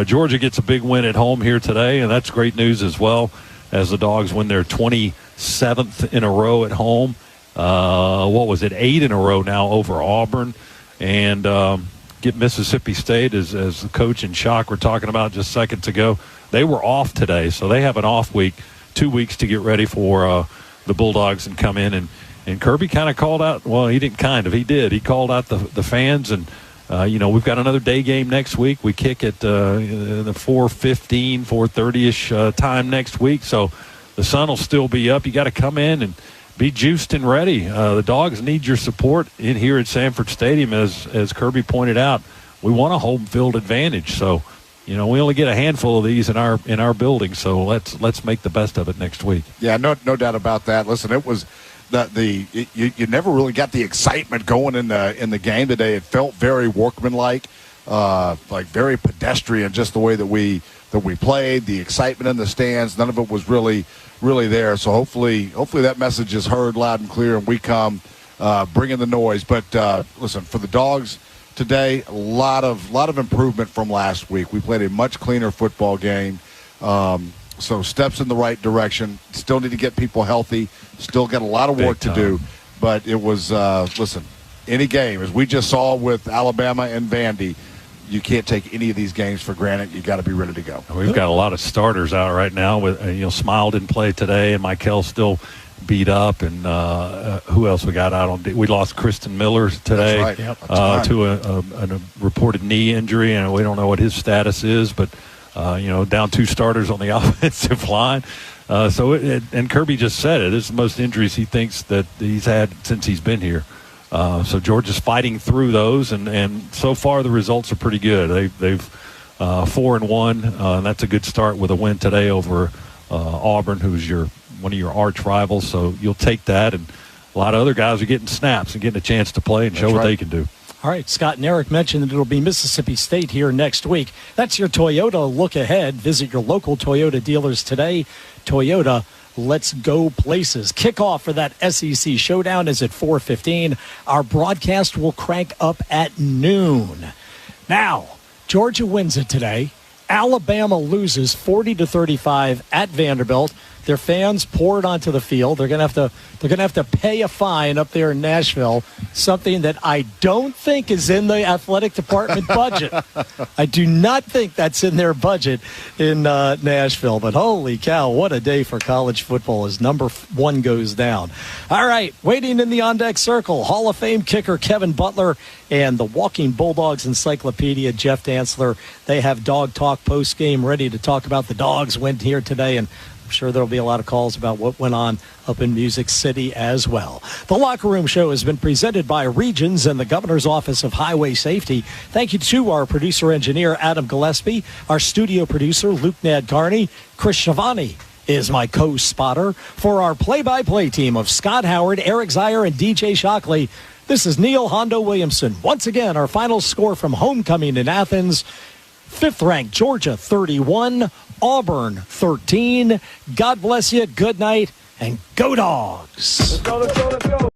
Georgia gets a big win at home here today, and that's great news as well, as the Dogs win their 27th in a row at home. 8 in a row now over Auburn, and get Mississippi State, as the coach and Shock were talking about just seconds ago. They were off today, so they have an off week, 2 weeks to get ready for the Bulldogs and come in. And Kirby kind of called out, well, he didn't kind of, he did. He called out the fans, and we've got another day game next week. We kick at the 4:15, 4:30-ish time next week. So the sun will still be up. You got to come in and be juiced and ready. The Dogs need your support in here at Sanford Stadium. As Kirby pointed out, we want a home field advantage. So, we only get a handful of these in our building. So let's make the best of it next week. Yeah, no doubt about that. Listen, it was you never really got the excitement going in the game today. It felt very workmanlike, like very pedestrian, just the way that we played. The excitement in the stands, none of it was really there. So hopefully that message is heard loud and clear, and we come bringing the noise. But listen, for the Dogs today, a lot of improvement from last week. We played a much cleaner football game. So steps in the right direction. Still need to get people healthy. Still got a lot of work to do. But it was, any game, as we just saw with Alabama and Vandy, you can't take any of these games for granted. You got to be ready to go. We've got a lot of starters out right now. With Smile didn't play today, and Michael still beat up. And who else we got out on? We lost Kristen Miller today. That's right. To a reported knee injury, and we don't know what his status is, but. Down 2 starters on the offensive line. And Kirby just said it. This is the most injuries he thinks that he's had since he's been here. So Georgia's fighting through those, and so far the results are pretty good. They've 4-1, and that's a good start with a win today over Auburn, who's one of your arch rivals. So you'll take that, and a lot of other guys are getting snaps and getting a chance to play and show what they can do. All right, Scott and Eric mentioned that it'll be Mississippi State here next week. That's your Toyota look ahead. Visit your local Toyota dealers today. Toyota, let's go places. Kickoff for that SEC showdown is at 4:15. Our broadcast will crank up at noon. Now, Georgia wins it today. Alabama loses 40-35 at Vanderbilt. Their fans poured onto the field. They're going to have to pay a fine up there in Nashville, something that I don't think is in the athletic department budget. I do not think that's in their budget in Nashville. But holy cow, what a day for college football as number 1 goes down. All right, waiting in the on-deck circle, Hall of Fame kicker Kevin Butler and the Walking Bulldogs Encyclopedia, Jeff Dantzler. They have Dog Talk post-game ready to talk about the Dogs win here today, and I'm sure there'll be a lot of calls about what went on up in Music City as well. The Locker Room Show has been presented by Regions and the Governor's Office of Highway Safety. Thank you to our producer-engineer, Adam Gillespie, our studio producer, Luke Nadkarni. Chris Schiavone is my co-spotter. For our play-by-play team of Scott Howard, Eric Zier, and DJ Shockley, this is Neil Hondo Williamson. Once again, our final score from homecoming in Athens. 5th-ranked Georgia 31, Auburn 13. God bless you, good night, and go Dogs. Let's go.